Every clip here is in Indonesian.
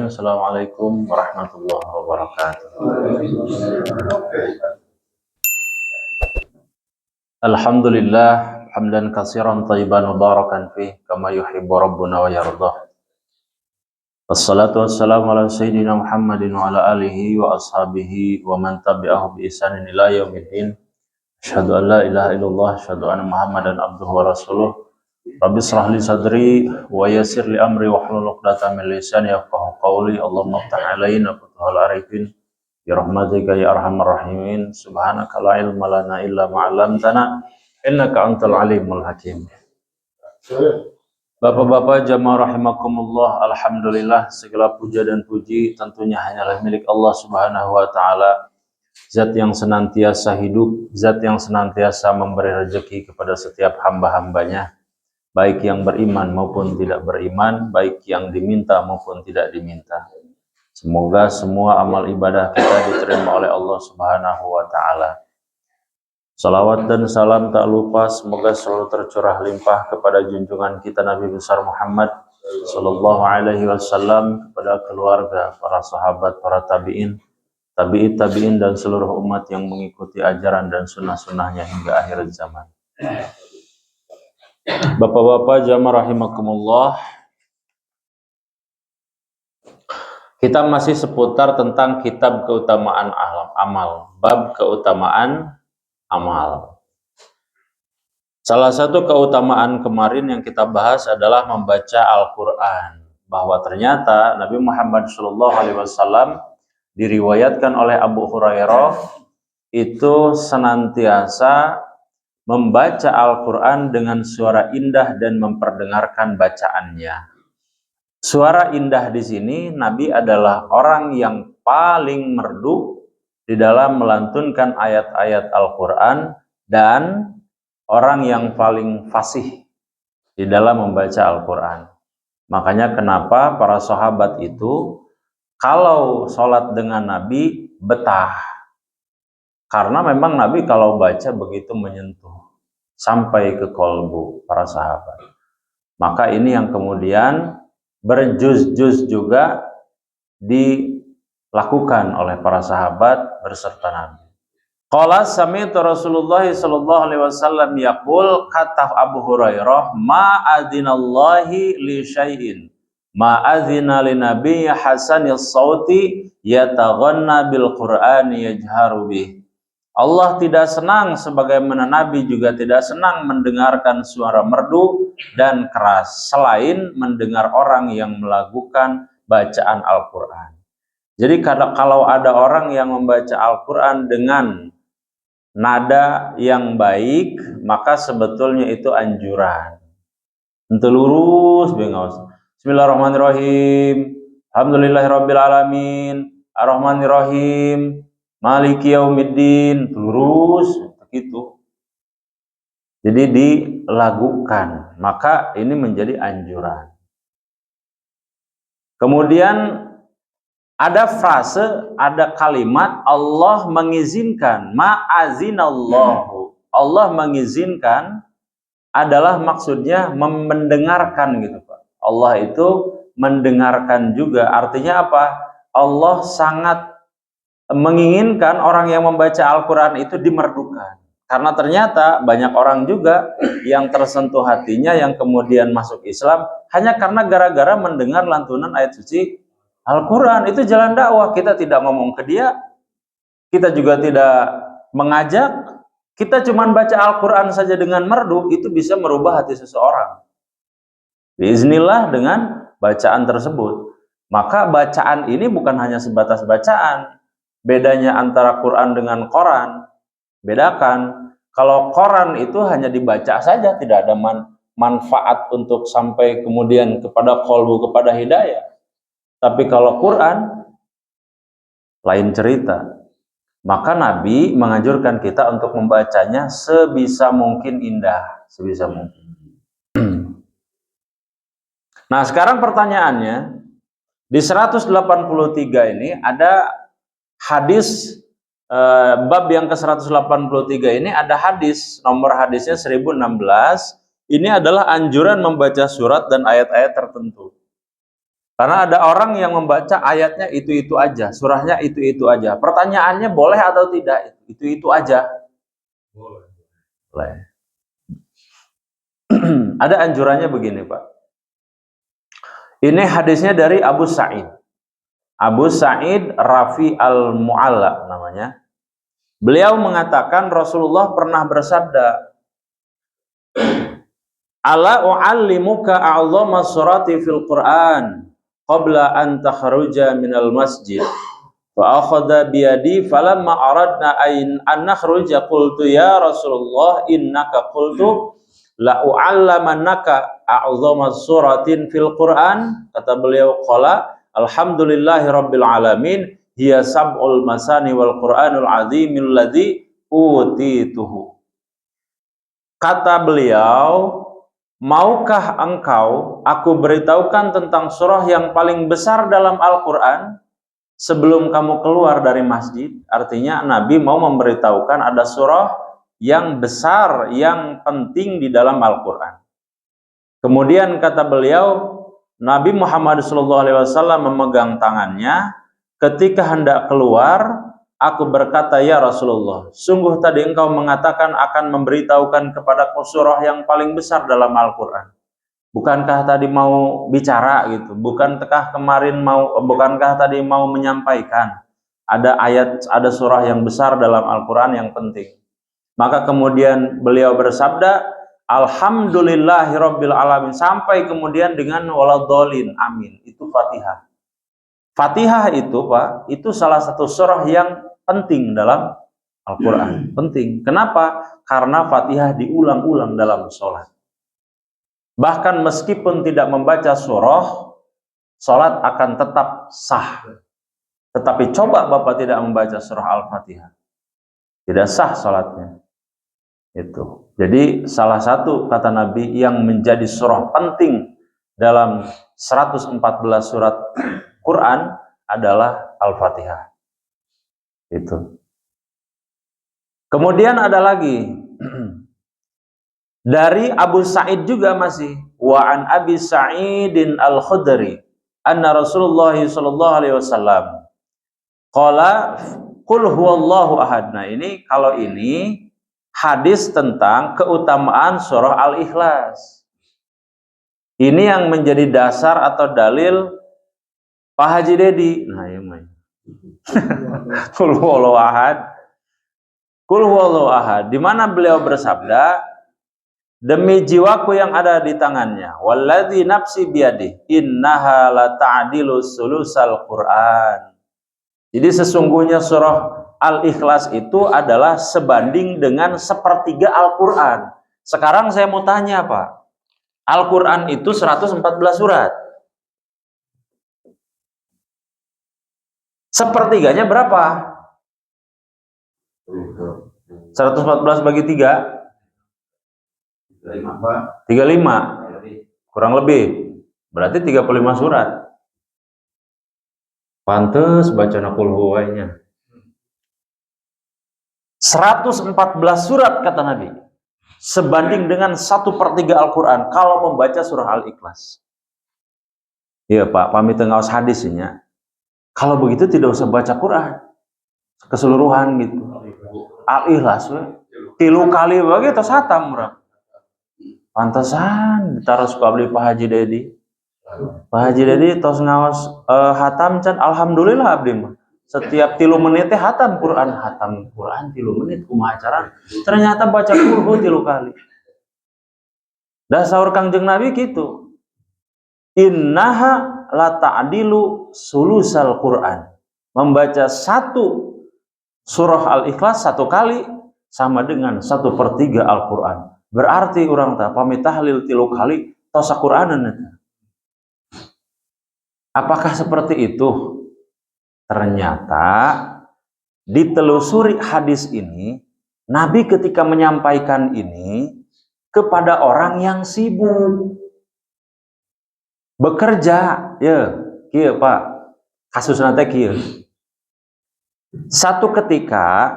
Bismillahirrahmanirrahim. Assalamualaikum warahmatullahi wabarakatuh. Alhamdulillah hamdan katsiran thayyiban mubarakan fih kama yuhibbu rabbuna wa yardah. Wassalatu wassalamu ala sayyidina Muhammadin wa ala alihi wa ashabihi wa man tabi'ahu bi ihsanin ila yaumiddin. Asyhadu an la ilaha illallah, asyhadu anna Muhammadan abduhu wa rasuluh. Rabbi shrah li sadri wa yassir li amri wa hlul 'uqdatam min lisani yafqahu qawli. Allahumma iftah 'alaina futuhal arifin bi rahmatika ya arhamar rahimin. Subhanaka la ilma lana illa ma 'allamtana innaka antal alimul hakim. Bapak-bapak jamaah rahimakumullah, alhamdulillah segala puja dan puji tentunya hanyalah milik Allah Subhanahu wa taala. Zat yang senantiasa hidup, zat yang senantiasa memberi rezeki kepada setiap hamba-hambanya, baik yang beriman maupun tidak beriman, baik yang diminta maupun tidak diminta. Semoga semua amal ibadah kita diterima oleh Allah Subhanahu wa taala. Salawat dan salam tak lupa semoga selalu tercurah limpah kepada junjungan kita Nabi besar Muhammad sallallahu alaihi wasallam, kepada keluarga, para sahabat, para tabi'in, tabi'in dan seluruh umat yang mengikuti ajaran dan sunnah-sunnahnya hingga akhir zaman. Bapak-bapak jamaah rahimakumullah, kita masih seputar tentang kitab keutamaan amal, bab keutamaan amal. Salah satu keutamaan kemarin yang kita bahas adalah membaca Al-Quran, bahwa ternyata Nabi Muhammad SAW diriwayatkan oleh Abu Hurairah itu senantiasa membaca Al-Quran dengan suara indah dan memperdengarkan bacaannya. Suara indah di sini, Nabi adalah orang yang paling merdu di dalam melantunkan ayat-ayat Al-Quran dan orang yang paling fasih di dalam membaca Al-Quran. Makanya kenapa para sahabat itu kalau sholat dengan Nabi betah. Karena memang Nabi kalau baca begitu menyentuh sampai ke kolbu para sahabat. Maka ini yang kemudian berjuz-juz juga dilakukan oleh para sahabat berserta Nabi. Qala sami'tu Rasulullah sallallahu alaihi wasallam yaqul, kata Abu Hurairah, ma adzinallahi li syai'in ma adzina li nabiy hasanis sauti yataghanna bil qur'ani yajharu bih. Allah tidak senang sebagaimana Nabi juga tidak senang mendengarkan suara merdu dan keras selain mendengar orang yang melakukan bacaan Al-Quran. Jadi kalau ada orang yang membaca Al-Quran dengan nada yang baik, maka sebetulnya itu anjuran. Ente lurus bengaus. Bismillahirrahmanirrahim. Alhamdulillahirabbil alamin. Arrahmanirrahim. Maliki yaumiddin. Lurus begitu. Jadi dilakukan, maka ini menjadi anjuran. Kemudian ada frase, ada kalimat Allah mengizinkan, ma'azinallahu. Allah mengizinkan adalah maksudnya mendengarkan gitu Pak. Allah itu mendengarkan juga, artinya apa? Allah sangat menginginkan orang yang membaca Al-Quran itu dimerdukan. Karena ternyata banyak orang juga yang tersentuh hatinya yang kemudian masuk Islam hanya karena gara-gara mendengar lantunan ayat suci Al-Quran. Itu jalan dakwah. Kita tidak ngomong ke dia, kita juga tidak mengajak, kita cuma baca Al-Quran saja dengan merdu, itu bisa merubah hati seseorang. Biiznillah dengan bacaan tersebut. Maka bacaan ini bukan hanya sebatas bacaan. Bedanya antara Quran dengan Quran, bedakan. Kalau Quran itu hanya dibaca saja, tidak ada manfaat untuk sampai kemudian kepada qalbu, kepada hidayah. Tapi kalau Quran, lain cerita. Maka Nabi menganjurkan kita untuk membacanya sebisa mungkin indah, sebisa mungkin. Nah, sekarang pertanyaannya, di 183 ini ada hadis, bab yang ke-183 ini ada hadis, nomor hadisnya 1016. Ini adalah anjuran membaca surat dan ayat-ayat tertentu. Karena ada orang yang membaca ayatnya itu-itu aja, surahnya itu-itu aja. Pertanyaannya boleh atau tidak? Itu-itu aja. Boleh. Ada anjurannya begini, Pak. Ini hadisnya dari Abu Sa'id. Abu Sa'id Rafi al-Mu'alla namanya. Beliau mengatakan Rasulullah pernah bersabda, "Ala u'allimuka a'dhama surati fil Qur'an qabla an takhruja minal masjid." Fa akhadha bi yadi falamma aradna an nakhruja qultu ya Rasulullah innaka qultu la u'allamannaka a'dhama suratin fil Qur'an. Kata beliau, qala alhamdulillahi rabbil alamin hiya sab'ul masani wal Qur'anul azimil ladzi utituhu. Kata beliau, maukah engkau aku beritahukan tentang surah yang paling besar dalam Al-Quran sebelum kamu keluar dari masjid? Artinya Nabi mau memberitahukan ada surah yang besar, yang penting di dalam Al-Quran. Kemudian kata beliau, Nabi Muhammad SAW memegang tangannya ketika hendak keluar. Aku berkata, ya Rasulullah, sungguh tadi engkau mengatakan akan memberitahukan kepadaku surah yang paling besar dalam Al-Quran. Bukankah tadi mau bicara gitu? Bukankah tadi mau menyampaikan ada ayat, ada surah yang besar dalam Al-Quran yang penting? Maka kemudian beliau bersabda, alhamdulillahirabbil alamin, sampai kemudian dengan waladhdallin, amin. Itu Fatihah. Fatihah itu, Pak, itu salah satu surah yang penting dalam Al-Quran. Penting. Kenapa? Karena Fatihah diulang-ulang dalam sholat. Bahkan meskipun tidak membaca surah, sholat akan tetap sah. Tetapi coba Bapak tidak membaca surah Al-Fatihah, tidak sah sholatnya. Itu. Jadi salah satu kata Nabi yang menjadi surah penting dalam 114 surat Quran adalah Al-Fatihah. Itu. Kemudian ada lagi dari Abu Sa'id juga masih, wa an Abi Sa'idin Al-Khudri anna Rasulullah sallallahu alaihi wasallam qala qul huwallahu ahad. Nah, ini kalau ini hadis tentang keutamaan surah Al-Ikhlas. Ini yang menjadi dasar atau dalil Pak Haji Dedi. Nah, ya main. Qul huwallahu ahad. Qul huwallahu ahad. Di mana beliau bersabda, demi jiwaku yang ada di tangannya, walladzi nafsi biyadihi, innaha la ta'dilu sulusal Qur'an. Jadi sesungguhnya surah Al-Ikhlas itu adalah sebanding dengan sepertiga Al-Quran. Sekarang saya mau tanya, Pak. Al-Quran itu 114 surat. Sepertiganya berapa? 114 bagi 3? 35. Kurang lebih. Berarti 35 surat. Pantes baca nakul huwainya. 114 surat kata Nabi. Sebanding dengan 1/3 Al-Quran kalau membaca surah Al-Ikhlas. Iya Pak, pamit ngaos hadisnya. Kalau begitu tidak usah baca Quran keseluruhan gitu. Al-Ikhlas tilu kali bagi atau satam murah. Pantesan ditaruh suka beli Pak Haji Dedi. Pak Haji Dedi tos ngaos hatam can alhamdulillah abdi mah. Setiap 3 menit hatam Quran 3 menit kumaha acara. Ternyata baca Qur'an 3 kali. Dah sahur Kangjeng Nabi gitu. Innaha la ta'dilu sulusal Qur'an. Membaca satu surah Al-Ikhlas 1 kali sama dengan 1/3 Al-Quran. Berarti orang tak pamit tahlil 3 kali tosa Qur'anan. Apakah seperti itu? Ternyata ditelusuri hadis ini, Nabi ketika menyampaikan ini kepada orang yang sibuk bekerja, ya, kieu Pak, kasus nanti kieu. Satu ketika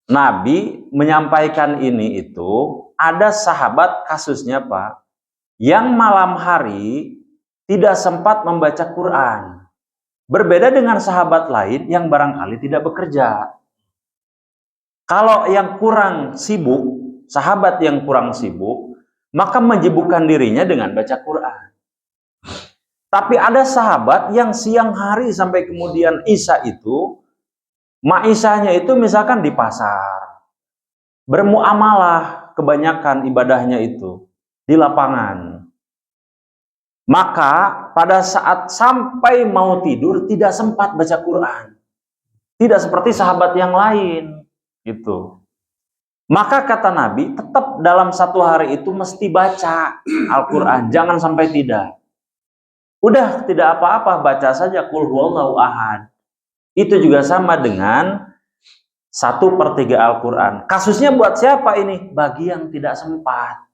Nabi menyampaikan ini itu, ada sahabat kasusnya Pak, yang malam hari tidak sempat membaca Quran. Berbeda dengan sahabat lain yang barangkali tidak bekerja. Kalau yang kurang sibuk, sahabat yang kurang sibuk, maka menyibukkan dirinya dengan baca Quran. Tapi ada sahabat yang siang hari sampai kemudian Isya itu, maisahnya itu misalkan di pasar, bermuamalah, kebanyakan ibadahnya itu di lapangan. Maka pada saat sampai mau tidur tidak sempat baca Quran. Tidak seperti sahabat yang lain. Gitu. Maka kata Nabi, tetap dalam satu hari itu mesti baca Al-Quran. Jangan sampai tidak. Udah tidak apa-apa, baca saja Qul huwallahu ahad. Itu juga sama dengan 1/3 Al-Quran. Kasusnya buat siapa ini? Bagi yang tidak sempat.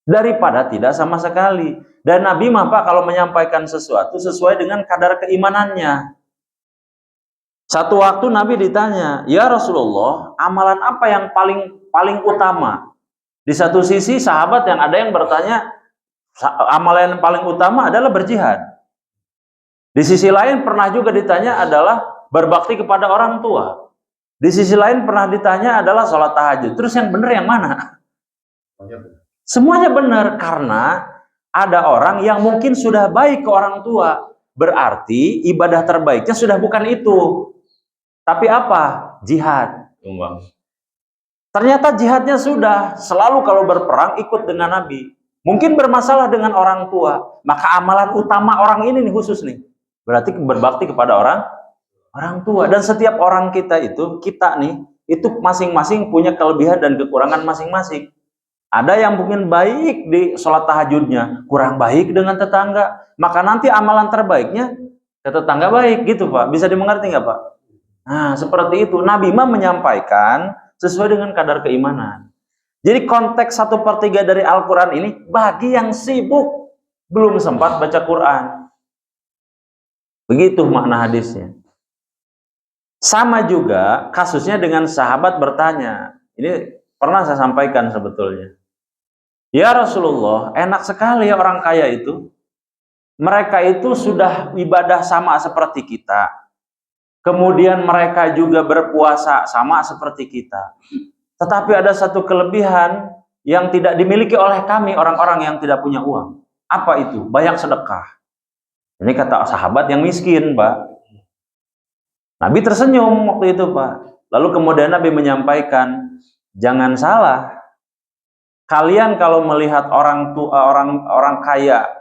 Daripada tidak sama sekali. Dan Nabi mah Pak kalau menyampaikan sesuatu sesuai dengan kadar keimanannya. Satu waktu Nabi ditanya, "Ya Rasulullah, amalan apa yang paling utama?" Di satu sisi sahabat yang ada yang bertanya, amalan yang paling utama adalah berjihad. Di sisi lain pernah juga ditanya adalah berbakti kepada orang tua. Di sisi lain pernah ditanya adalah sholat tahajud. Terus yang benar yang mana? Semuanya benar, karena ada orang yang mungkin sudah baik ke orang tua. Berarti ibadah terbaiknya sudah bukan itu. Tapi apa? Jihad. Ternyata jihadnya sudah. Selalu kalau berperang ikut dengan Nabi. Mungkin bermasalah dengan orang tua. Maka amalan utama orang ini nih khusus nih. Berarti berbakti kepada orang tua. Dan setiap orang kita nih, itu masing-masing punya kelebihan dan kekurangan masing-masing. Ada yang mungkin baik di sholat tahajudnya, kurang baik dengan tetangga. Maka nanti amalan terbaiknya ke tetangga baik gitu Pak. Bisa dimengerti nggak Pak? Nah, seperti itu. Nabi mah menyampaikan sesuai dengan kadar keimanan. Jadi konteks 1/3 dari Al-Quran ini bagi yang sibuk belum sempat baca Quran. Begitu makna hadisnya. Sama juga kasusnya dengan sahabat bertanya. Ini pernah saya sampaikan sebetulnya. Ya Rasulullah, enak sekali ya orang kaya itu. Mereka itu sudah ibadah sama seperti kita. Kemudian mereka juga berpuasa sama seperti kita. Tetapi ada satu kelebihan yang tidak dimiliki oleh kami orang-orang yang tidak punya uang. Apa itu? Banyak sedekah. Ini kata sahabat yang miskin, Pak. Nabi tersenyum waktu itu, Pak. Lalu kemudian Nabi menyampaikan, jangan salah. Kalian kalau melihat orang kaya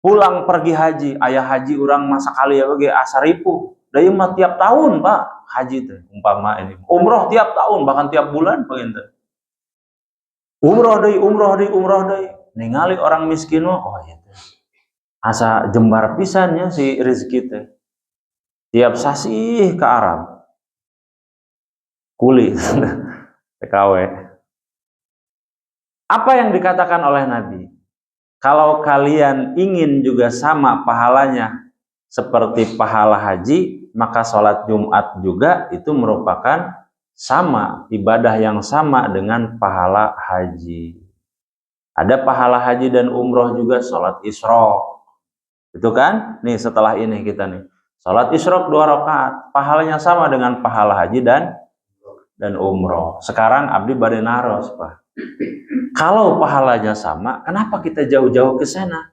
pulang pergi haji, ayah haji orang masa kali ya bagi asaripu. Dari mah tiap tahun Pak haji teh umpama ini. Umroh tiap tahun bahkan tiap bulan begitu. Umroh deui. Ningali orang miskin mah oh iya teh. Asa jembar pisannya si rezeki teh. Tiap sasih ke Arab. Kuli TKW. Apa yang dikatakan oleh Nabi? Kalau kalian ingin juga sama pahalanya seperti pahala haji, maka sholat Jumat juga itu merupakan sama, ibadah yang sama dengan pahala haji. Ada pahala haji dan umroh juga sholat isyraq. Itu kan? Nih setelah ini kita nih. Sholat isyraq 2 rakaat, pahalanya sama dengan pahala haji dan umroh. Sekarang abdi bade naros, Pak. Kalau pahalanya sama, kenapa kita jauh-jauh ke sana?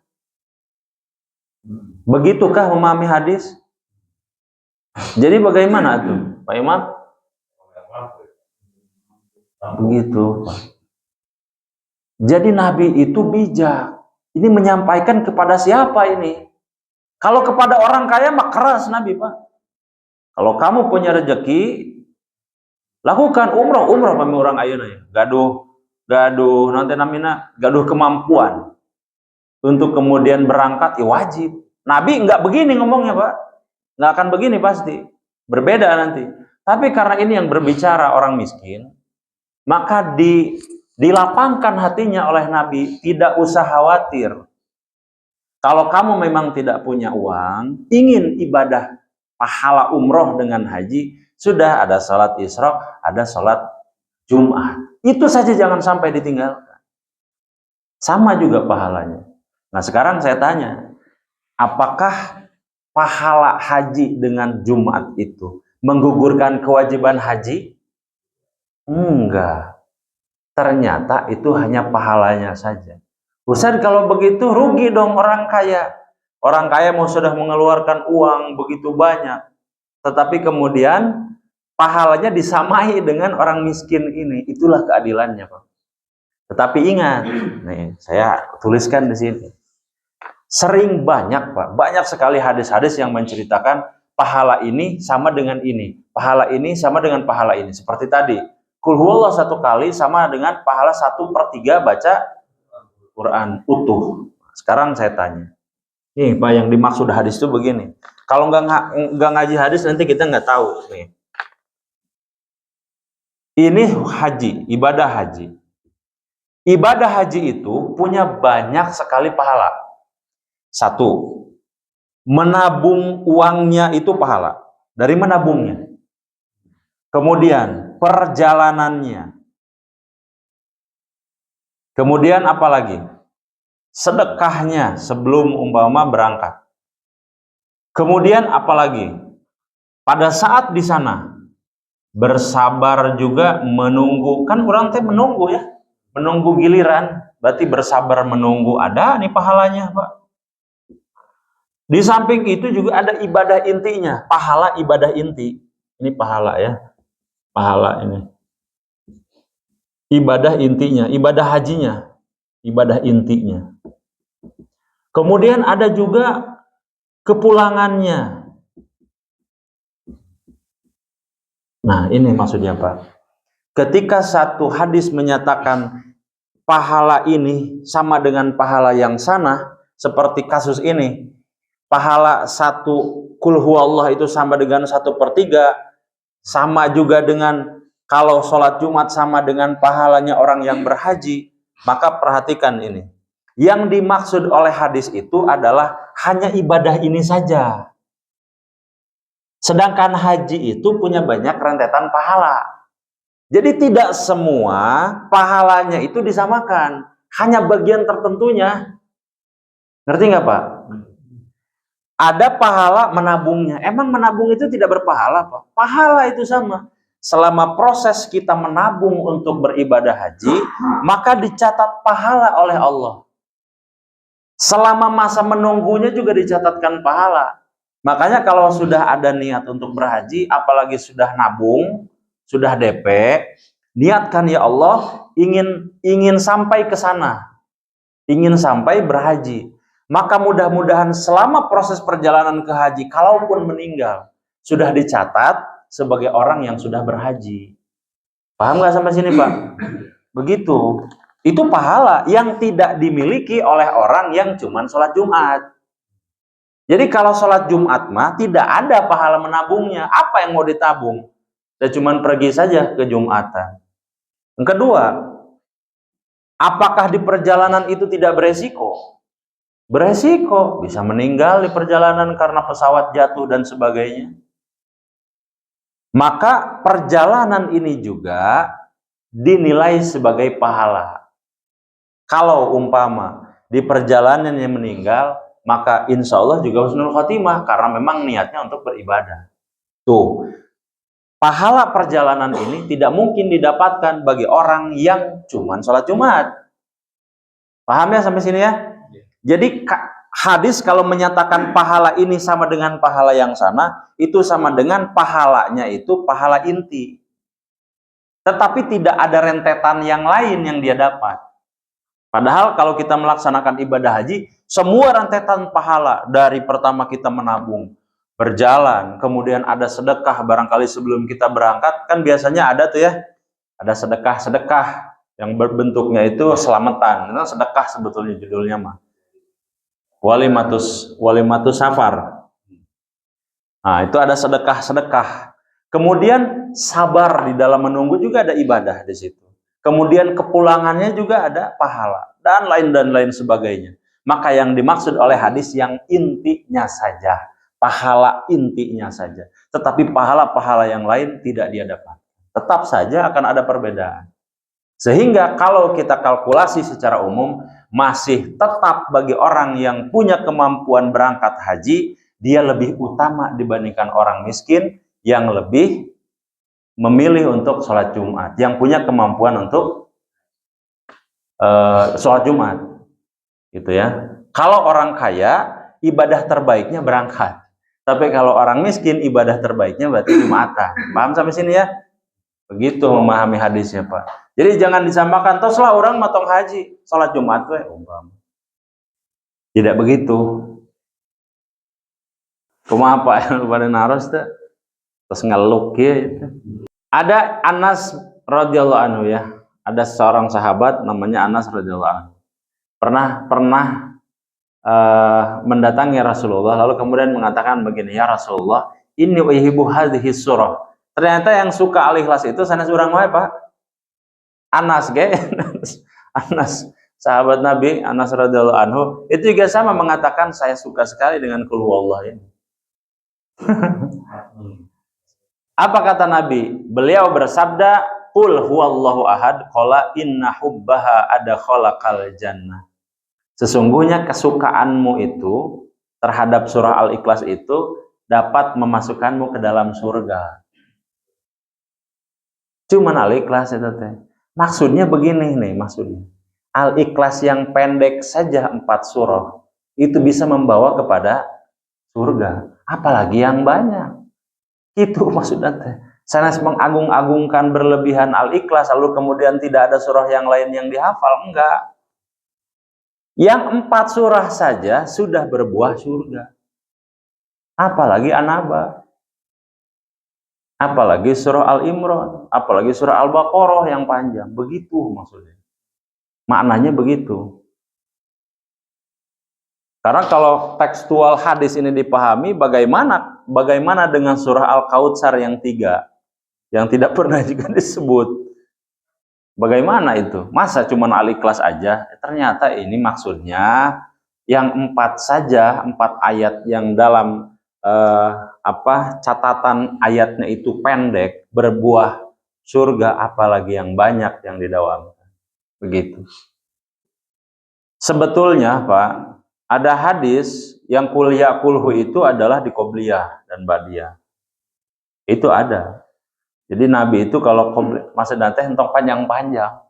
Begitukah memahami hadis? Jadi bagaimana tuh, Pak Imam? Begitu, Pak. Jadi Nabi itu bijak. Ini menyampaikan kepada siapa ini? Kalau kepada orang kaya mah keras Nabi, Pak. Kalau kamu punya rezeki, lakukan umroh kami orang ayeuna ya. Gaduh nanti namina gaduh kemampuan untuk kemudian berangkat ya wajib. Nabi nggak begini ngomongnya Pak, nggak akan begini pasti, berbeda nanti. Tapi karena ini yang berbicara orang miskin, maka dilapangkan hatinya oleh Nabi, tidak usah khawatir. Kalau kamu memang tidak punya uang, ingin ibadah pahala umroh dengan haji, sudah ada sholat isyraq, ada sholat Jumat. Itu saja jangan sampai ditinggalkan. Sama juga pahalanya. Nah sekarang saya tanya, apakah pahala haji dengan Jumat itu menggugurkan kewajiban haji? Enggak. Ternyata itu hanya pahalanya saja. Ustaz, kalau begitu rugi dong orang kaya. Orang kaya mau sudah mengeluarkan uang begitu banyak, tetapi kemudian pahalanya disamai dengan orang miskin ini. Itulah keadilannya, Pak. Tetapi ingat, nih saya tuliskan di sini. Sering banyak, Pak, banyak sekali hadis-hadis yang menceritakan pahala ini sama dengan ini, pahala ini sama dengan pahala ini. Seperti tadi, Qul huwallahu 1 kali sama dengan pahala 1/3 baca Quran utuh. Sekarang saya tanya, nih Pak, yang dimaksud hadis itu begini. Kalau nggak ngaji hadis nanti kita nggak tahu. Nih, ini haji, ibadah haji. Ibadah haji itu punya banyak sekali pahala. Satu, menabung uangnya itu pahala. Dari menabungnya. Kemudian perjalanannya. Kemudian apa lagi? Sedekahnya sebelum umpama berangkat. Kemudian apa lagi? Pada saat di sana bersabar juga menunggu. Kan orang teh menunggu ya. Menunggu giliran. Berarti bersabar menunggu. Ada nih pahalanya, Pak. Di samping itu juga ada ibadah intinya, pahala ibadah inti. Ini pahala ya, pahala ini. Ibadah intinya, ibadah hajinya, ibadah intinya. Kemudian ada juga kepulangannya. Nah ini maksudnya Pak. Ketika satu hadis menyatakan pahala ini sama dengan pahala yang sana, seperti kasus ini, pahala 1 Qul huwallah itu sama dengan 1/3, sama juga dengan kalau sholat Jumat sama dengan pahalanya orang yang berhaji. Maka perhatikan ini, yang dimaksud oleh hadis itu adalah hanya ibadah ini saja. Sedangkan haji itu punya banyak rentetan pahala. Jadi tidak semua pahalanya itu disamakan, hanya bagian tertentunya. Ngerti nggak Pak? Ada pahala menabungnya. Emang menabung itu tidak berpahala, Pak? Pahala itu sama. Selama proses kita menabung untuk beribadah haji, maka dicatat pahala oleh Allah. Selama masa menunggunya juga dicatatkan pahala. Makanya kalau sudah ada niat untuk berhaji, apalagi sudah nabung, sudah DP, niatkan ya Allah, ingin sampai ke sana. Ingin sampai berhaji. Maka mudah-mudahan selama proses perjalanan ke haji, kalaupun meninggal, sudah dicatat sebagai orang yang sudah berhaji. Paham nggak sampai sini Pak? Begitu. Itu pahala yang tidak dimiliki oleh orang yang cuman sholat Jumat. Jadi kalau sholat Jumat mah tidak ada pahala menabungnya. Apa yang mau ditabung? Saya cuman pergi saja ke Jumatan. Yang kedua, apakah di perjalanan itu tidak beresiko? Beresiko, bisa meninggal di perjalanan karena pesawat jatuh dan sebagainya. Maka perjalanan ini juga dinilai sebagai pahala. Kalau umpama di perjalanannya meninggal, maka insya Allah juga husnul khotimah karena memang niatnya untuk beribadah. Tuh, pahala perjalanan ini tidak mungkin didapatkan bagi orang yang cuman sholat Jumat. Paham ya sampai sini ya? Jadi hadis kalau menyatakan pahala ini sama dengan pahala yang sana, itu sama dengan pahalanya itu pahala inti. Tetapi tidak ada rentetan yang lain yang dia dapat. Padahal kalau kita melaksanakan ibadah haji, semua rentetan pahala dari pertama kita menabung, berjalan, kemudian ada sedekah barangkali sebelum kita berangkat, kan biasanya ada tuh ya, ada sedekah-sedekah yang berbentuknya itu selamatan. Itu sedekah sebetulnya judulnya mah. Walimatus safar. Nah, itu ada sedekah-sedekah. Kemudian sabar di dalam menunggu juga ada ibadah di situ. Kemudian kepulangannya juga ada pahala dan lain sebagainya. Maka yang dimaksud oleh hadis yang intinya saja, pahala intinya saja. Tetapi pahala-pahala yang lain tidak dia dapat. Tetap saja akan ada perbedaan. Sehingga kalau kita kalkulasi secara umum, masih tetap bagi orang yang punya kemampuan berangkat haji, dia lebih utama dibandingkan orang miskin yang lebih memilih untuk sholat Jumat, yang punya kemampuan untuk sholat Jumat, gitu ya. Kalau orang kaya, ibadah terbaiknya berangkat. Tapi kalau orang miskin, ibadah terbaiknya berarti Jumatan. Paham sampai sini ya? Begitu memahami hadisnya, Pak. Jadi jangan disamakan, toslah orang matong haji, sholat Jumat we, umpama. Tidak begitu. Kumaha apa yang pada naros tuh? Terus ngeluk ya. Ada Anas radhiyallahu anhu ya. Ada seorang sahabat namanya Anas radhiyallahu anhu. Pernah mendatangi Rasulullah, lalu kemudian mengatakan begini, ya Rasulullah, inni uhibbu hadhihi surah. Ternyata yang suka Al-Ikhlas itu sanes urang wae, Pak. Anas ge. Anas, sahabat Nabi Anas radhiyallahu anhu, itu juga sama mengatakan saya suka sekali dengan qul huwallah ini. Apa kata Nabi? Beliau bersabda, qul huwallahu ahad, qala inna hubbaha adkhalakal jannah. Sesungguhnya kesukaanmu itu terhadap surah Al-Ikhlas itu dapat memasukkanmu ke dalam surga. Cuman Al-Ikhlas itu teh. Maksudnya begini nih, maksudnya. Al-Ikhlas yang pendek saja 4 surah itu bisa membawa kepada surga. Apalagi yang banyak. Itu maksudnya teh. Sanes mengagung-agungkan berlebihan Al-Ikhlas lalu kemudian tidak ada surah yang lain yang dihafal, enggak. Yang 4 surah saja sudah berbuah surga. Apalagi An-Naba. Apalagi surah Al-Imran. Apalagi surah Al-Baqarah yang panjang. Begitu maksudnya. Maknanya begitu. Karena kalau tekstual hadis ini dipahami, bagaimana dengan surah Al-Kautsar yang 3. Yang tidak pernah juga disebut. Bagaimana itu? Masa cuma Al-Ikhlas aja? Ternyata ini maksudnya yang 4 saja, 4 ayat yang dalam catatan ayatnya itu pendek, berbuah surga, apalagi yang banyak yang didawamkan. Begitu. Sebetulnya, Pak, ada hadis yang kuliah kulhu itu adalah di qobliyah dan ba'diyah. Itu ada. Jadi Nabi itu kalau masa nanti entong panjang-panjang.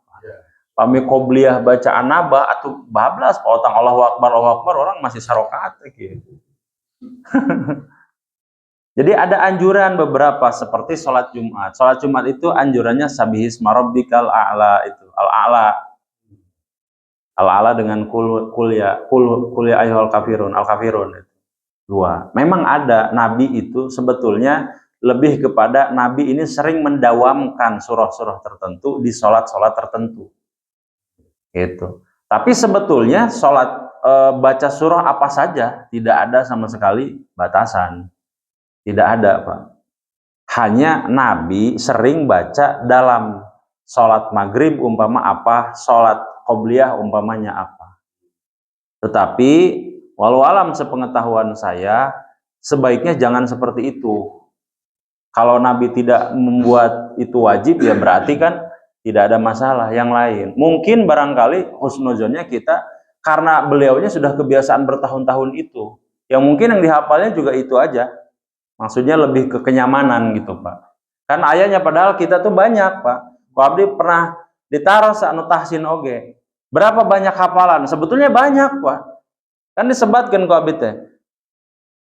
Pami qobliyah baca An-Naba atau bablas potong Allahu Akbar orang masih sarokat gitu. Jadi ada anjuran beberapa seperti sholat Jumat. Sholat Jumat itu anjurannya sabihisma rabbikal a'la itu, al-a'la. Al-a'la dengan kuliah ayyuhal kafirun, al-kafirun itu. 2. Memang ada Nabi itu sebetulnya lebih kepada Nabi ini sering mendawamkan surah-surah tertentu di sholat-sholat tertentu. Gitu. Tapi sebetulnya sholat baca surah apa saja tidak ada sama sekali batasan. Tidak ada, Pak. Hanya Nabi sering baca dalam sholat maghrib umpama apa, sholat qobliyah umpamanya apa. Tetapi walau alam sepengetahuan saya, sebaiknya jangan seperti itu. Kalau Nabi tidak membuat itu wajib, ya berarti kan tidak ada masalah yang lain. Mungkin barangkali husnuzonnya kita, karena beliaunya sudah kebiasaan bertahun-tahun itu. Yang mungkin yang dihafalnya juga itu aja. Maksudnya lebih ke kenyamanan gitu, Pak. Kan ayahnya padahal kita tuh banyak, Pak. Ko abdi pernah ditaruh saanu tahsin oge. Berapa banyak hafalan? Sebetulnya banyak, Pak. Kan disebatkan ko abdi teh.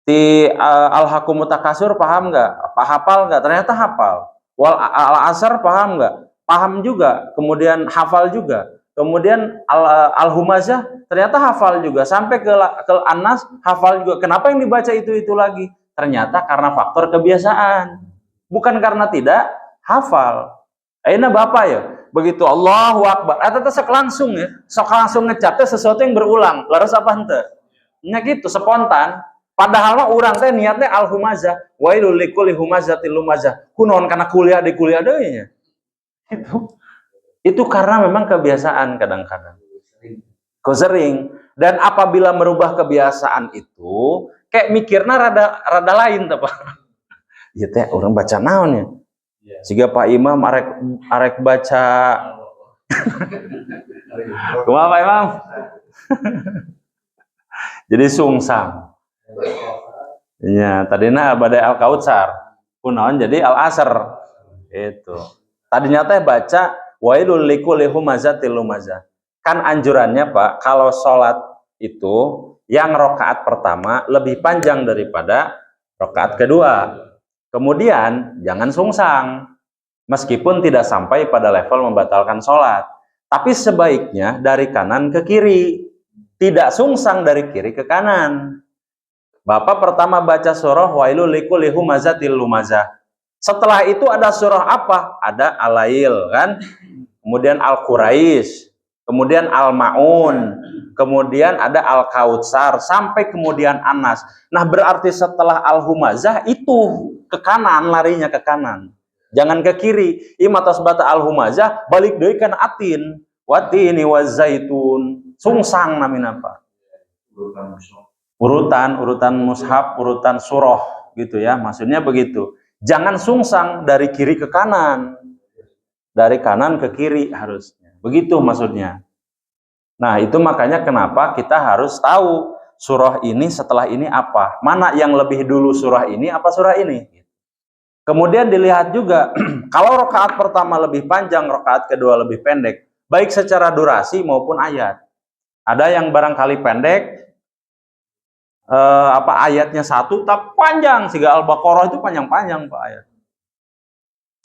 Di Al-Hakumut Takasur paham nggak? Hafal nggak? Ternyata hafal. Wal Al-Asr paham nggak? Paham juga. Kemudian hafal juga. Kemudian Al-Humazah ternyata hafal juga. Sampai ke An-Nas hafal juga. Kenapa yang dibaca itu lagi? Ternyata karena faktor kebiasaan. Bukan karena tidak hafal. Ayeuna Bapak ya, begitu Allahu Akbar. Eta teh sok langsung ya. Sok langsung ngecapnya sesuatu yang berulang. Laras apa henteu? Nya gitu, spontan. Padahal mah urang teh niatnya al-humazah, wailul likulli humazatil lumazah. Kunaon kana kuliah di kuliah deui nya. Itu karena memang kebiasaan kadang-kadang. Sering. Dan apabila merubah kebiasaan itu, kayak mikirna rada lain teh, Pak. Ieu teh urang baca naon ya? Siga Pak Imam arek baca. Kumaha Pak Imam? Jadi sungsang. Ya, tadinya badai al-kautsar. Kunaon jadi al-asr. Itu. Tadinya teh baca wailul likulli humazatil lumazah. Kan anjurannya Pak, kalau sholat itu yang rakaat pertama lebih panjang daripada rakaat kedua. Kemudian jangan sungsang. Meskipun tidak sampai pada level membatalkan sholat. Tapi sebaiknya dari kanan ke kiri. Tidak sungsang dari kiri ke kanan. Bapak pertama baca surah wailul likulli humazatil lumazah. Setelah itu ada surah apa? Ada Al-Lail kan? Kemudian Al-Quraish, kemudian Al-Maun, kemudian ada Al-Kautsar, sampai kemudian Anas. Nah, berarti setelah Al-Humazah itu ke kanan, larinya ke kanan. Jangan ke kiri. Imatas bata Al-Humazah, balik deui kan atin. Watini wazaitun. Sungsang namina apa? Urutan mushaf, urutan surah gitu ya. Maksudnya begitu. Jangan sungsang dari kiri ke kanan. Dari kanan ke kiri harusnya. Begitu maksudnya. Nah, itu makanya kenapa kita harus tahu surah ini setelah ini apa. Mana yang lebih dulu surah ini apa surah ini. Kemudian dilihat juga, kalau rakaat pertama lebih panjang, rakaat kedua lebih pendek. Baik secara durasi maupun ayat. Ada yang barangkali pendek, ayatnya satu tapi panjang, sehingga Al-Baqarah itu panjang-panjang Pak ayat.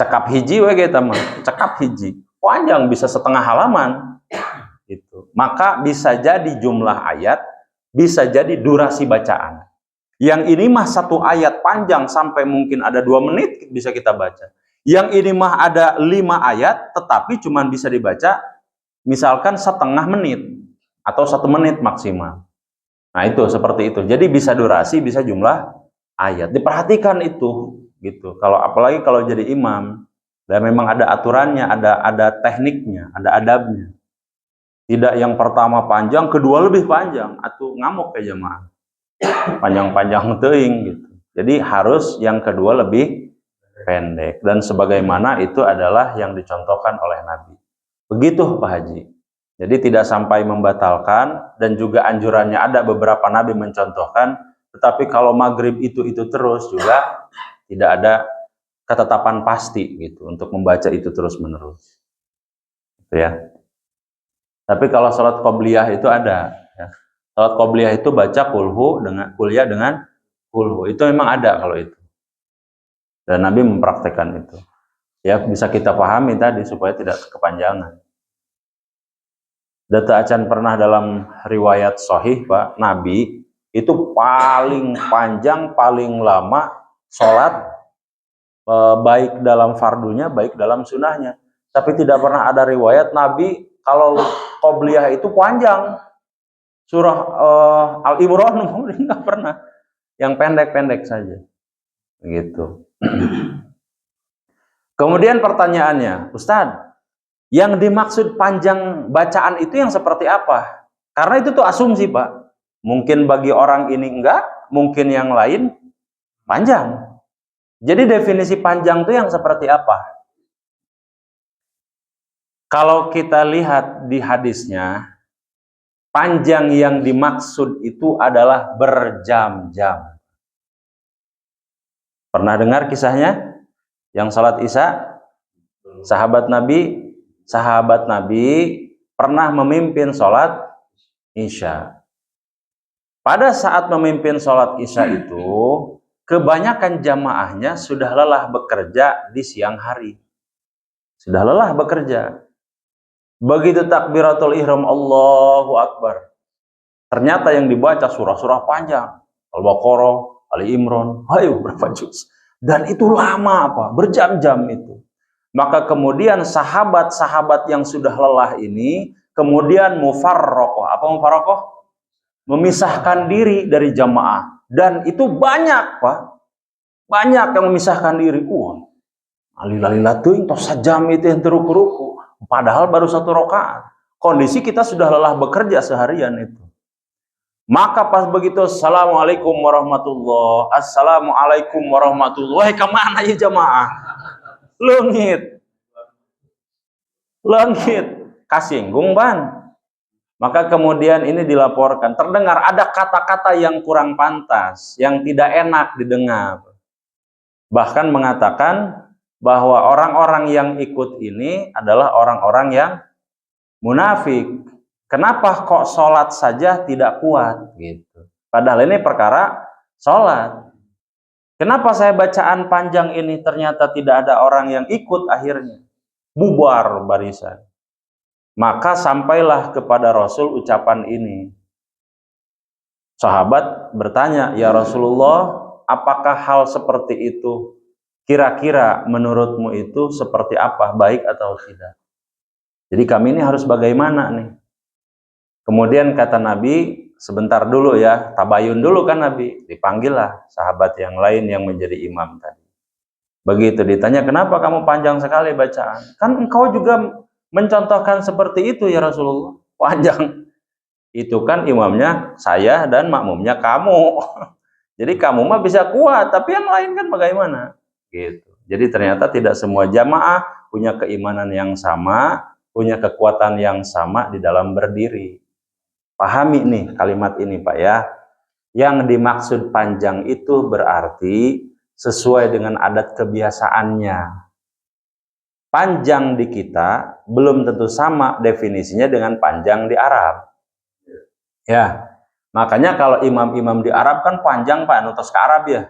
Cekap hiji we kita mah, cekap hiji. Panjang bisa setengah halaman. Gitu. Maka bisa jadi jumlah ayat, bisa jadi durasi bacaan. Yang ini mah satu ayat panjang sampai mungkin ada 2 menit bisa kita baca. Yang ini mah ada 5 ayat tetapi cuma bisa dibaca misalkan setengah menit atau 1 menit maksimal. Nah, itu seperti itu. Jadi bisa durasi, bisa jumlah ayat. Diperhatikan itu, gitu. Apalagi kalau jadi imam, dan memang ada aturannya, ada tekniknya, ada adabnya. Tidak yang pertama panjang, kedua lebih panjang, atau ngamuk ya jemaah. Panjang-panjang teuing gitu. Jadi harus yang kedua lebih pendek, dan sebagaimana itu adalah yang dicontohkan oleh Nabi. Begitu Pak Haji. Jadi tidak sampai membatalkan, dan juga anjurannya ada beberapa nabi mencontohkan, tetapi kalau maghrib itu terus juga tidak ada ketetapan pasti gitu untuk membaca itu terus menerus. Gitu ya. Tapi kalau sholat qobliyah itu ada. Ya. Sholat qobliyah itu baca kulhu dengan kuliah dengan kulhu. Itu memang ada kalau itu. Dan Nabi mempraktekkan itu. Ya bisa kita pahami tadi supaya tidak kepanjangan. Data acan pernah dalam riwayat sahih Pak, Nabi itu paling panjang, paling lama sholat, baik dalam fardunya, baik dalam sunnahnya. Tapi tidak pernah ada riwayat Nabi kalau qobliyah itu panjang. Surah Al-Imran nggak pernah. Yang pendek-pendek saja. Begitu. Kemudian pertanyaannya, Ustadz, yang dimaksud panjang bacaan itu yang seperti apa? Karena itu tuh asumsi Pak. Mungkin bagi orang ini enggak, mungkin yang lain panjang. Jadi definisi panjang itu yang seperti apa? Kalau kita lihat di hadisnya, panjang yang dimaksud itu adalah berjam-jam. Pernah dengar kisahnya? Yang salat Isya, sahabat Nabi pernah memimpin sholat Isya. Pada saat memimpin sholat Isya itu, kebanyakan jamaahnya sudah lelah bekerja di siang hari. Sudah lelah bekerja. Begitu takbiratul ihram Allahu Akbar. Ternyata yang dibaca surah-surah panjang. Al-Baqarah, Ali Imran, ayo berapa juz. Dan itu lama Pak, berjam-jam itu. Maka kemudian sahabat-sahabat yang sudah lelah ini kemudian mufarraqah. Apa mufarraqah? Memisahkan diri dari jamaah. Dan itu banyak Pak. Banyak yang memisahkan diri. Alilalilah teuing tos sajam itu yang teruku-ruku. Padahal baru 1 rakaat. Kondisi kita sudah lelah bekerja seharian itu. Maka pas begitu Assalamualaikum warahmatullahi, Assalamualaikum warahmatullahi, kemana ya jamaah? Leungit, kasinggung ban. Maka kemudian ini dilaporkan, terdengar ada kata-kata yang kurang pantas, yang tidak enak didengar. Bahkan mengatakan bahwa orang-orang yang ikut ini adalah orang-orang yang munafik. Kenapa kok sholat saja tidak kuat? Gitu. Padahal ini perkara sholat. Kenapa saya bacaan panjang ini ternyata tidak ada orang yang ikut akhirnya? Bubar barisan. Maka sampailah kepada Rasul ucapan ini. Sahabat bertanya, ya Rasulullah, apakah hal seperti itu kira-kira menurutmu itu seperti apa, baik atau tidak? Jadi kami ini harus bagaimana nih? Kemudian kata Nabi, sebentar dulu ya, tabayun dulu kan Nabi. Dipanggillah sahabat yang lain yang menjadi imam tadi. Begitu ditanya, kenapa kamu panjang sekali bacaan? Kan engkau juga mencontohkan seperti itu ya Rasulullah. Panjang. Itu kan imamnya saya dan makmumnya kamu. Jadi kamu mah bisa kuat, tapi yang lain kan bagaimana? Gitu. Jadi ternyata tidak semua jamaah punya keimanan yang sama, punya kekuatan yang sama di dalam berdiri. Pahami nih kalimat ini Pak ya. Yang dimaksud panjang itu berarti sesuai dengan adat kebiasaannya. Panjang di kita belum tentu sama definisinya dengan panjang di Arab. Ya, makanya kalau imam-imam di Arab kan panjang Pak, nutus ke Arab ya.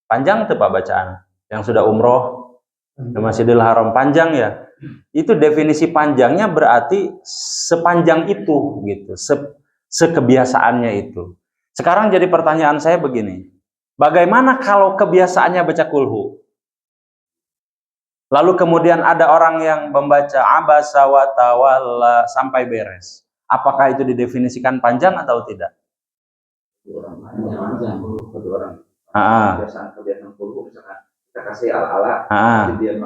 Panjang tuh Pak bacaan. Yang sudah umroh ke Masjidil Haram panjang ya. Itu definisi panjangnya berarti sepanjang itu gitu, sekebiasaannya itu. Sekarang jadi pertanyaan saya begini. Bagaimana kalau kebiasaannya baca kulhu? Lalu kemudian ada orang yang membaca abasa wa tawalla sampai beres. Apakah itu didefinisikan panjang atau tidak? Kebiasaan kulhu misalkan kita kasih ala-ala, dia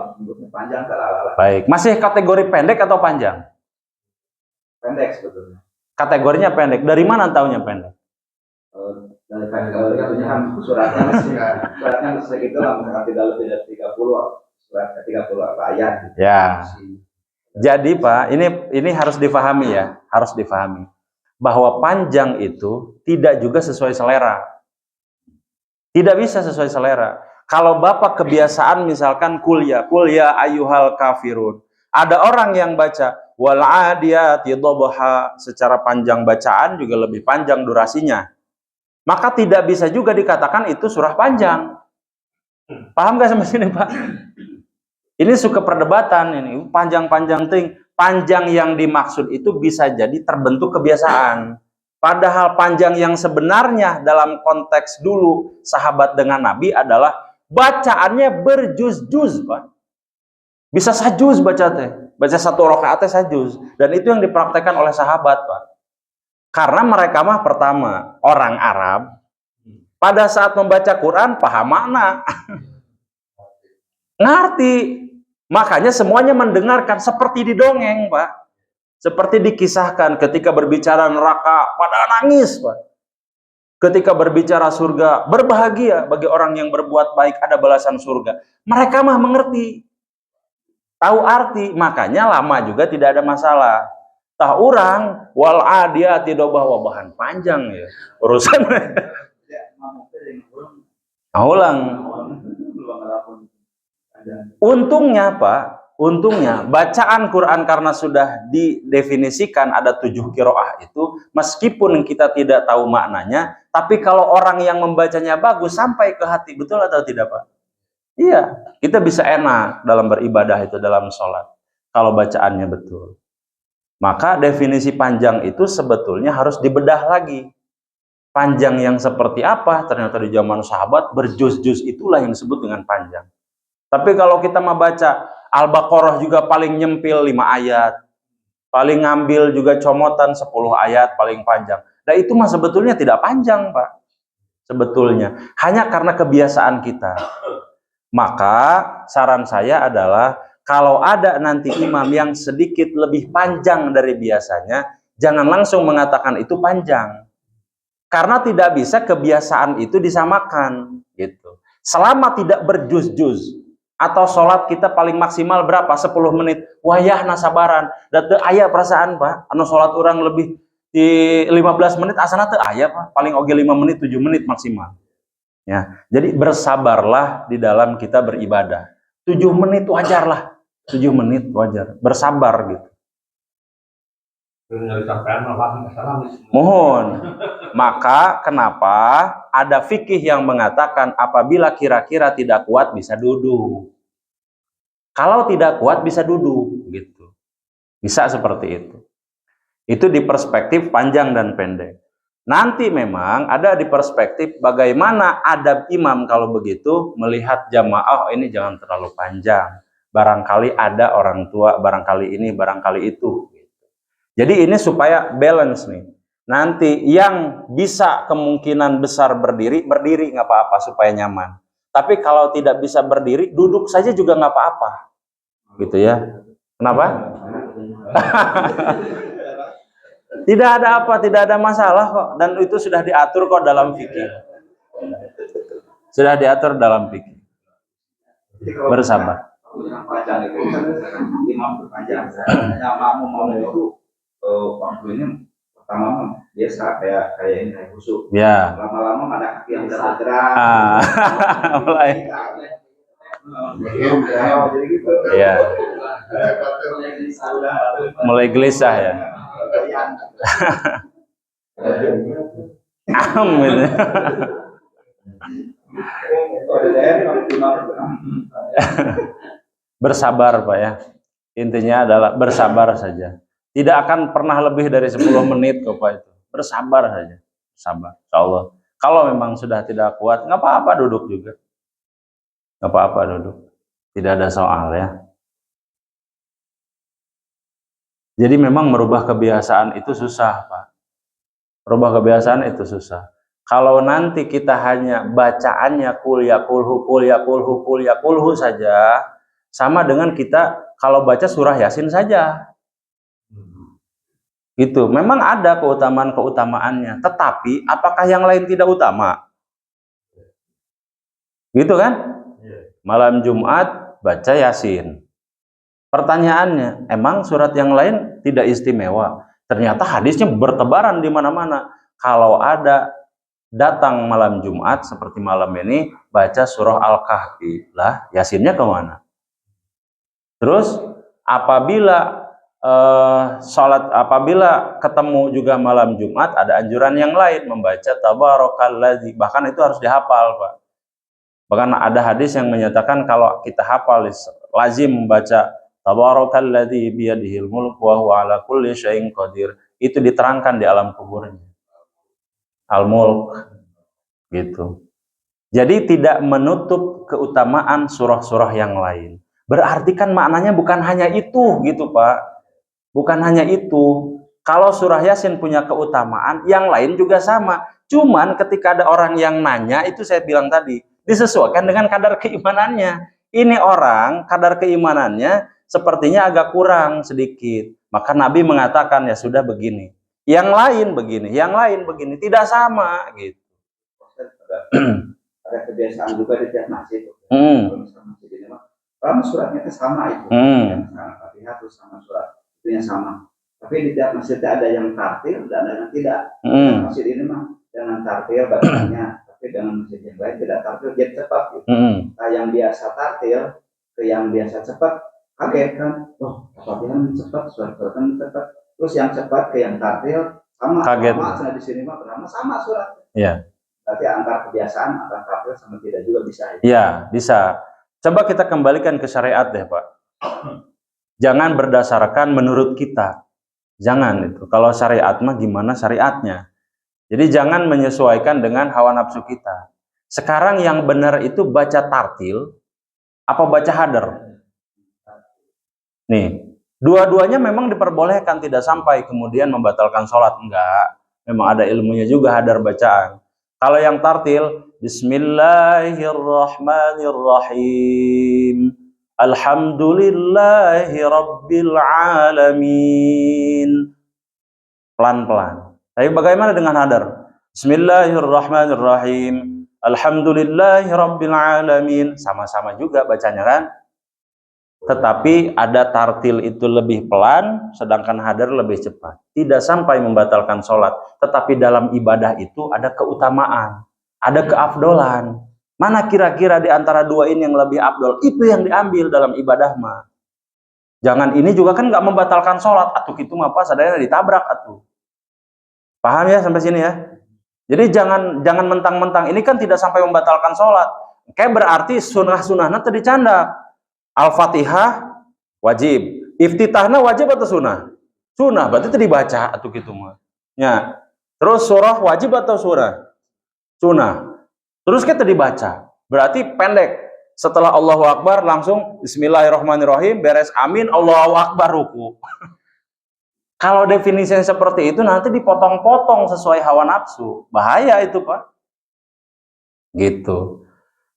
panjang ke ala-ala. Baik, masih kategori pendek atau panjang? Pendek sebetulnya. Kategorinya pendek. Dari mana taunya pendek? Dari kategorinya kan suratnya segitu lah, misalkan tidak lebih dari 30. 30 ayat. Ya. Jadi Pak, ini harus difahami ya, harus difahami bahwa panjang itu tidak juga sesuai selera. Tidak bisa sesuai selera. Kalau Bapak kebiasaan misalkan kuliah ayyuhal kafirun. Ada orang yang baca wal adiyati dhabha secara panjang bacaan juga lebih panjang durasinya. Maka tidak bisa juga dikatakan itu surah panjang. Paham gak sampai sini Pak? Ini suka perdebatan ini, panjang-panjang ting. Panjang yang dimaksud itu bisa jadi terbentuk kebiasaan. Padahal panjang yang sebenarnya dalam konteks dulu sahabat dengan Nabi adalah bacaannya berjuz-juz, Pak. Bisa sajuz baca teh. Baca satu rakaat teh sajuz. Dan itu yang dipraktekkan oleh sahabat, Pak. Karena mereka mah pertama orang Arab. Pada saat membaca Quran paham makna. Ngerti. Makanya semuanya mendengarkan seperti didongeng, Pak. Seperti dikisahkan ketika berbicara neraka pada nangis, Pak. Ketika berbicara surga, berbahagia bagi orang yang berbuat baik ada balasan surga. Mereka mah mengerti. Tahu arti, makanya lama juga tidak ada masalah. Tah orang wal adiyati dhabha bahan panjang ya. Urusan ulang. Untungnya Pak, untungnya bacaan Quran karena sudah didefinisikan ada 7 qiraah itu, meskipun kita tidak tahu maknanya, tapi kalau orang yang membacanya bagus sampai ke hati, betul atau tidak Pak? Iya, kita bisa enak dalam beribadah itu, dalam sholat, kalau bacaannya betul. Maka definisi panjang itu sebetulnya harus dibedah lagi. Panjang yang seperti apa? Ternyata di zaman sahabat berjuz-juz itulah yang disebut dengan panjang. Tapi kalau kita mau baca Al-Baqarah juga paling nyempil 5 ayat. Paling ngambil juga comotan 10 ayat paling panjang. Nah itu mah sebetulnya tidak panjang Pak. Sebetulnya. Hanya karena kebiasaan kita. Maka saran saya adalah kalau ada nanti imam yang sedikit lebih panjang dari biasanya, jangan langsung mengatakan itu panjang. Karena tidak bisa kebiasaan itu disamakan. Gitu. Selama tidak berjuz-juz. Atau sholat kita paling maksimal berapa? 10 menit. Wayah nasabaran. Dan ayah perasaan Pak. Anu sholat orang lebih di 15 menit asana teu aya Pak, paling oge 5 menit 7 menit maksimal. Ya, jadi bersabarlah di dalam kita beribadah. 7 menit wajar lah. 7 menit wajar. Bersabar gitu. Mohon. Maka kenapa ada fikih yang mengatakan apabila kira-kira tidak kuat bisa duduk. Kalau tidak kuat bisa duduk gitu. Bisa seperti itu. Itu di perspektif panjang dan pendek. Nanti memang ada di perspektif bagaimana adab imam kalau begitu melihat jamaah, oh ini jangan terlalu panjang. Barangkali ada orang tua, barangkali ini, barangkali itu. Jadi ini supaya balance nih. Nanti yang bisa kemungkinan besar berdiri, berdiri nggak apa-apa supaya nyaman. Tapi kalau tidak bisa berdiri, duduk saja juga nggak apa-apa. Gitu ya. Kenapa? Tidak ada apa, tidak ada masalah kok. Dan itu sudah diatur kok dalam fikih. Sudah diatur dalam fikih. Bersabar. Imam berpanjang, yang mau itu waktu ini pertama biasa kayak ini kayak busuk. Ya. Lama-lama ada kaki yang udah bergerak. Mulai. Jadi gitu. Ya. Mulai gelisah ya. Amin. Bersabar Pak ya. Intinya adalah bersabar saja. Tidak akan pernah lebih dari 10 menit kok Pak itu. Bersabar saja. Sabar. Insyaallah. Kalau memang sudah tidak kuat, nggak apa-apa duduk juga. Nggak apa-apa duduk. Tidak ada soal ya. Jadi memang merubah kebiasaan itu susah Pak. Merubah kebiasaan itu susah. Kalau nanti kita hanya bacaannya kul yakulhu saja, sama dengan kita kalau baca surah Yasin saja. Gitu. Memang ada keutamaan-keutamaannya, tetapi apakah yang lain tidak utama? Gitu kan? Malam Jumat baca Yasin. Pertanyaannya, emang surat yang lain tidak istimewa? Ternyata hadisnya bertebaran di mana-mana. Kalau ada datang malam Jumat seperti malam ini, baca surah Al-Kahfi. Lah, Yasinnya kemana? Terus apabila apabila ketemu juga malam Jumat, ada anjuran yang lain membaca Tabarakalladzi. Bahkan itu harus dihafal, Pak. Bahkan ada hadis yang menyatakan kalau kita hafal lazim membaca Tabarakalladzi biyadihil mulku wa huwa ala kulli syai'in qadir. Itu diterangkan di alam kuburnya. Al-Mulk gitu. Jadi tidak menutup keutamaan surah-surah yang lain. Berarti kan maknanya bukan hanya itu gitu Pak. Bukan hanya itu. Kalau surah Yasin punya keutamaan, yang lain juga sama. Cuman ketika ada orang yang nanya, itu saya bilang tadi, disesuaikan dengan kadar keimanannya. Ini orang kadar keimanannya sepertinya agak kurang sedikit. Maka Nabi mengatakan ya sudah begini. Yang lain begini, yang lain begini, tidak sama gitu. Ada kebiasaan juga di tiap masjid. Kalau suratnya itu sama itu, Fatihah itu sama surat itu yang sama. Tapi di tiap masjid ada yang tartil dan ada yang tidak. Masjid ini mah dengan tartil bacanya, tapi dengan masjid yang lain tidak tartil, jadi cepat. Gitu. Nah, yang biasa tartil ke yang biasa cepat, kaget kan? Oh, Fatihah cepat, surat-suratnya cepat. Terus yang cepat ke yang tartil sama, kaget. Sama di sini mah sama surat. Iya. Berarti antara kebiasaan antara tartil sama tidak juga bisa. Iya, bisa. Coba kita kembalikan ke syariat deh Pak. Jangan berdasarkan menurut kita. Jangan itu. Kalau syariat mah gimana syariatnya. Jadi jangan menyesuaikan dengan hawa nafsu kita. Sekarang yang benar itu baca tartil apa baca hadar? Nih, dua-duanya memang diperbolehkan, tidak sampai kemudian membatalkan sholat. Enggak. Memang ada ilmunya juga hadar bacaan. Kalau yang tartil, Bismillahirrahmanirrahim. Alhamdulillahi Rabbil Alamin. Pelan-pelan. Tapi bagaimana dengan hadar? Bismillahirrahmanirrahim. Alhamdulillahi Rabbil Alamin. Sama-sama juga bacanya kan? Tetapi ada tartil itu lebih pelan, sedangkan hadar lebih cepat. Tidak sampai membatalkan sholat, tetapi dalam ibadah itu ada keutamaan, ada keafdolan. Mana kira-kira di antara dua ini yang lebih afdol? Itu yang diambil dalam ibadah mah. Jangan ini juga kan nggak membatalkan sholat. Atuh itu mah pas adanya ditabrak atuh. Paham ya sampai sini ya? Jadi jangan mentang-mentang ini kan tidak sampai membatalkan sholat. Kayak berarti sunnah-sunnahnya tadi candak. Al-Fatihah wajib, iftitahna wajib atau sunnah? Sunnah, berarti itu dibaca atau gitu mah. Ya. Terus surah wajib atau sunnah? Sunnah. Terus kita dibaca. Berarti pendek. Setelah Allahu Akbar langsung Bismillahirrahmanirrahim, beres amin, Allahu Akbar ruku. Kalau definisinya seperti itu nanti dipotong-potong sesuai hawa nafsu. Bahaya itu, Pak. Gitu.